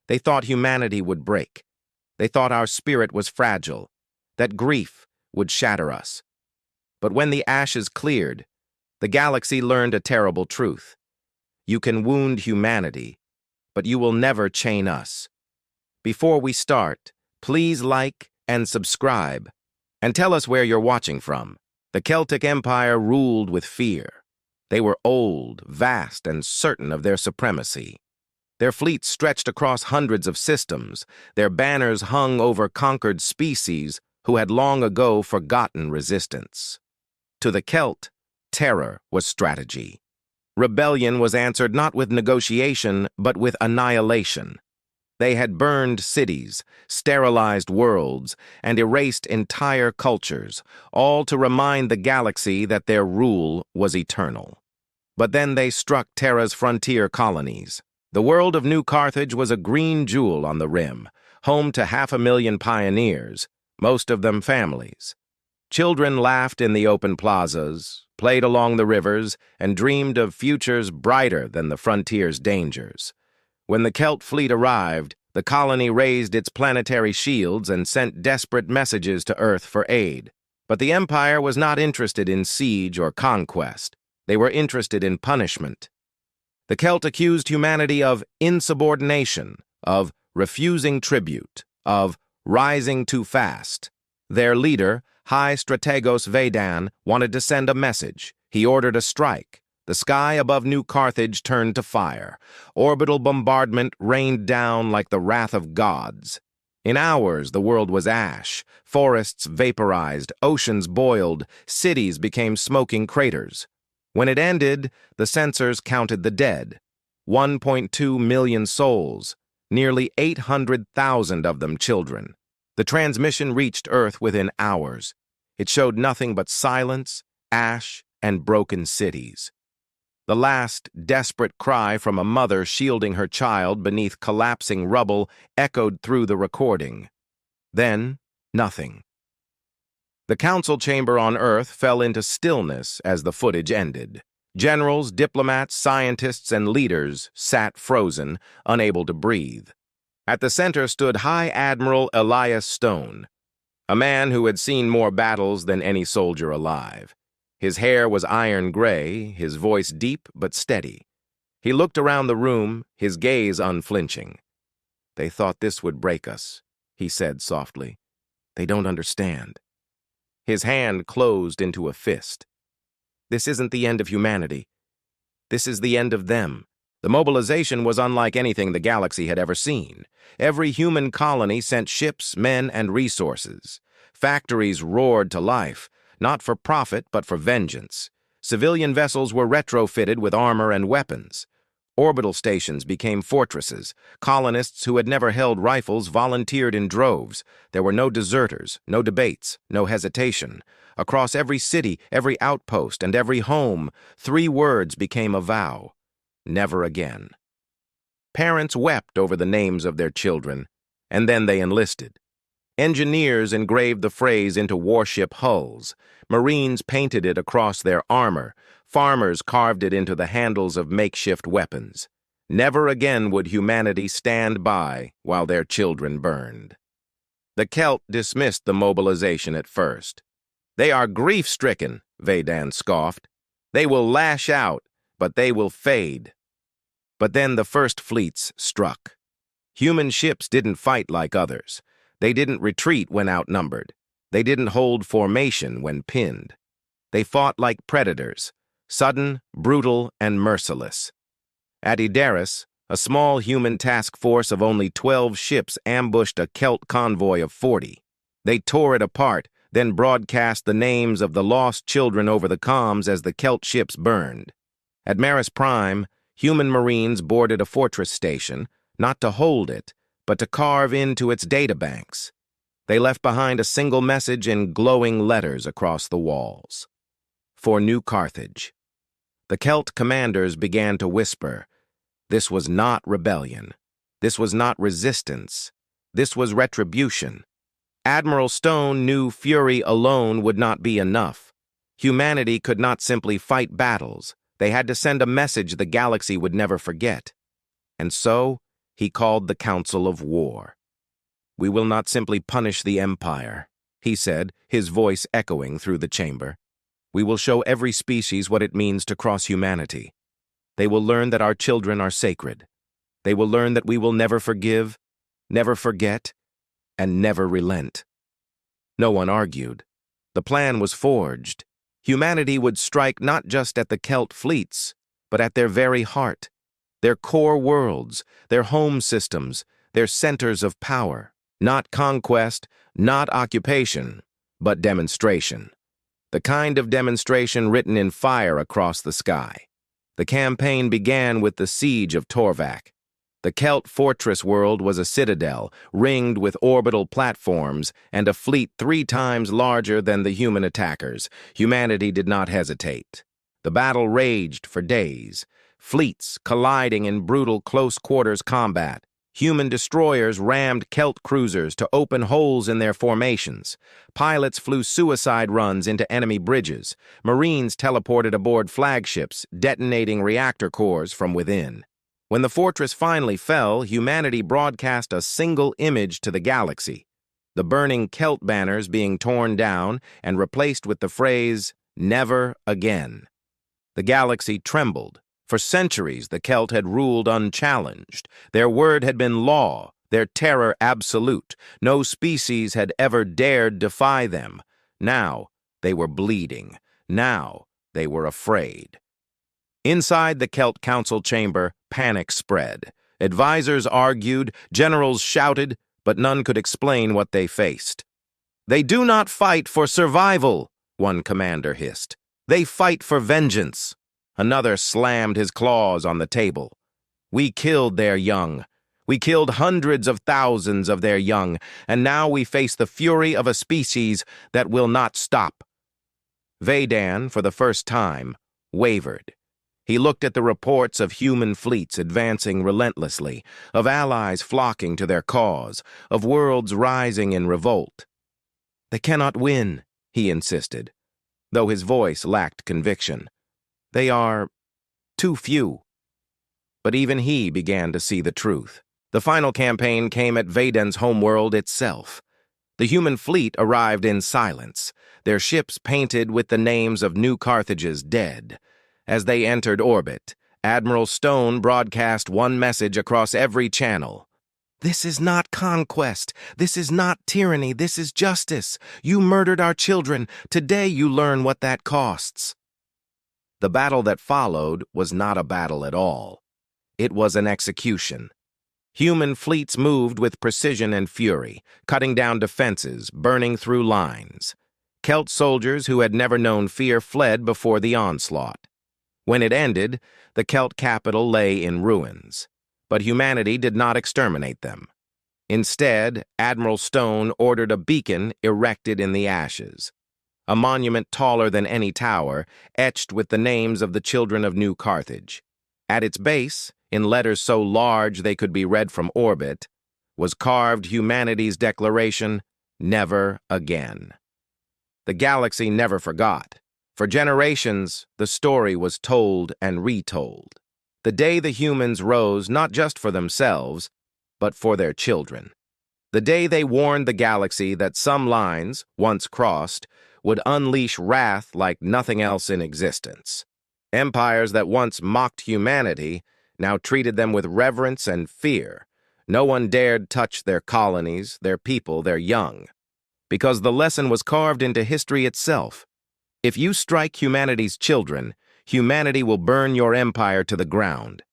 They thought humanity would break. They thought our spirit was fragile, that grief would shatter us. But when the ashes cleared, the galaxy learned a terrible truth. You can wound humanity, but you will never chain us. Before we start, please like and subscribe, and tell us where you're watching from. The Celtic Empire ruled with fear. They were old, vast, and certain of their supremacy. Their fleets stretched across hundreds of systems. Their banners hung over conquered species who had long ago forgotten resistance. To the Celt, terror was strategy. Rebellion was answered not with negotiation, but with annihilation. They had burned cities, sterilized worlds, and erased entire cultures, all to remind the galaxy that their rule was eternal. But then they struck Terra's frontier colonies. The world of New Carthage was a green jewel on the rim, home to 500,000 pioneers, most of them families. Children laughed in the open plazas, played along the rivers, and dreamed of futures brighter than the frontier's dangers. When the Celt fleet arrived, the colony raised its planetary shields and sent desperate messages to Earth for aid. But the Empire was not interested in siege or conquest. They were interested in punishment. The Celt accused humanity of insubordination, of refusing tribute, of rising too fast. Their leader, High Strategos Vedan, wanted to send a message. He ordered a strike. The sky above New Carthage turned to fire. Orbital bombardment rained down like the wrath of gods. In hours, the world was ash. Forests vaporized, oceans boiled, cities became smoking craters. When it ended, the censors counted the dead. 1.2 million souls, nearly 800,000 of them children. The transmission reached Earth within hours. It showed nothing but silence, ash, and broken cities. The last desperate cry from a mother shielding her child beneath collapsing rubble echoed through the recording. Then, nothing. The council chamber on Earth fell into stillness as the footage ended. Generals, diplomats, scientists, and leaders sat frozen, unable to breathe. At the center stood High Admiral Elias Stone, a man who had seen more battles than any soldier alive. His hair was iron gray, his voice deep but steady. He looked around the room, his gaze unflinching. "They thought this would break us," he said softly. "They don't understand." His hand closed into a fist. "This isn't the end of humanity. This is the end of them." The mobilization was unlike anything the galaxy had ever seen. Every human colony sent ships, men, and resources. Factories roared to life, not for profit but for vengeance. Civilian vessels were retrofitted with armor and weapons. Orbital stations became fortresses. Colonists who had never held rifles volunteered in droves. There were no deserters, no debates, no hesitation. Across every city, every outpost, and every home, 3 words became a vow: never again. Parents wept over the names of their children, and then they enlisted. Engineers engraved the phrase into warship hulls. Marines painted it across their armor. Farmers carved it into the handles of makeshift weapons. Never again would humanity stand by while their children burned. The Celt dismissed the mobilization at first. "They are grief-stricken," Vedan scoffed. "They will lash out, but they will fade." But then the first fleets struck. Human ships didn't fight like others. They didn't retreat when outnumbered. They didn't hold formation when pinned. They fought like predators, sudden, brutal, and merciless. At Idaris, a small human task force of only 12 ships ambushed a Celt convoy of 40. They tore it apart, then broadcast the names of the lost children over the comms as the Celt ships burned. At Maris Prime, human Marines boarded a fortress station, not to hold it, but to carve into its databanks. They left behind a single message in glowing letters across the walls: "For New Carthage." The Celt commanders began to whisper. This was not rebellion. This was not resistance. This was retribution. Admiral Stone knew fury alone would not be enough. Humanity could not simply fight battles. They had to send a message the galaxy would never forget. And so, he called the Council of War. "We will not simply punish the Empire," he said, his voice echoing through the chamber. "We will show every species what it means to cross humanity. They will learn that our children are sacred. They will learn that we will never forgive, never forget, and never relent." No one argued. The plan was forged. Humanity would strike not just at the Celt fleets, but at their very heart, their core worlds, their home systems, their centers of power. Not conquest, not occupation, but demonstration. The kind of demonstration written in fire across the sky. The campaign began with the siege of Torvak. The Celt fortress world was a citadel, ringed with orbital platforms and a fleet 3 times larger than the human attackers. Humanity did not hesitate. The battle raged for days, fleets colliding in brutal close-quarters combat. Human destroyers rammed Celt cruisers to open holes in their formations. Pilots flew suicide runs into enemy bridges. Marines teleported aboard flagships, detonating reactor cores from within. When the fortress finally fell, humanity broadcast a single image to the galaxy, the burning Celt banners being torn down and replaced with the phrase, "Never again." The galaxy trembled. For centuries, the Celt had ruled unchallenged. Their word had been law, their terror absolute. No species had ever dared defy them. Now, they were bleeding. Now, they were afraid. Inside the Celt Council chamber, panic spread. Advisors argued, generals shouted, but none could explain what they faced. "They do not fight for survival," one commander hissed. "They fight for vengeance." Another slammed his claws on the table. "We killed their young. We killed hundreds of thousands of their young, and now we face the fury of a species that will not stop." Vedan, for the first time, wavered. He looked at the reports of human fleets advancing relentlessly, of allies flocking to their cause, of worlds rising in revolt. "They cannot win," he insisted, though his voice lacked conviction. "They are too few." But even he began to see the truth. The final campaign came at Vedan's homeworld itself. The human fleet arrived in silence, their ships painted with the names of New Carthage's dead. As they entered orbit, Admiral Stone broadcast one message across every channel. "This is not conquest. This is not tyranny. This is justice. You murdered our children. Today you learn what that costs." The battle that followed was not a battle at all. It was an execution. Human fleets moved with precision and fury, cutting down defenses, burning through lines. Celt soldiers who had never known fear fled before the onslaught. When it ended, the Celt capital lay in ruins. But humanity did not exterminate them. Instead, Admiral Stone ordered a beacon erected in the ashes. A monument taller than any tower, etched with the names of the children of New Carthage. At its base, in letters so large they could be read from orbit, was carved humanity's declaration, "Never again." The galaxy never forgot. For generations, the story was told and retold. The day the humans rose not just for themselves, but for their children. The day they warned the galaxy that some lines, once crossed, would unleash wrath like nothing else in existence. Empires that once mocked humanity now treated them with reverence and fear. No one dared touch their colonies, their people, their young. Because the lesson was carved into history itself. If you strike humanity's children, humanity will burn your empire to the ground.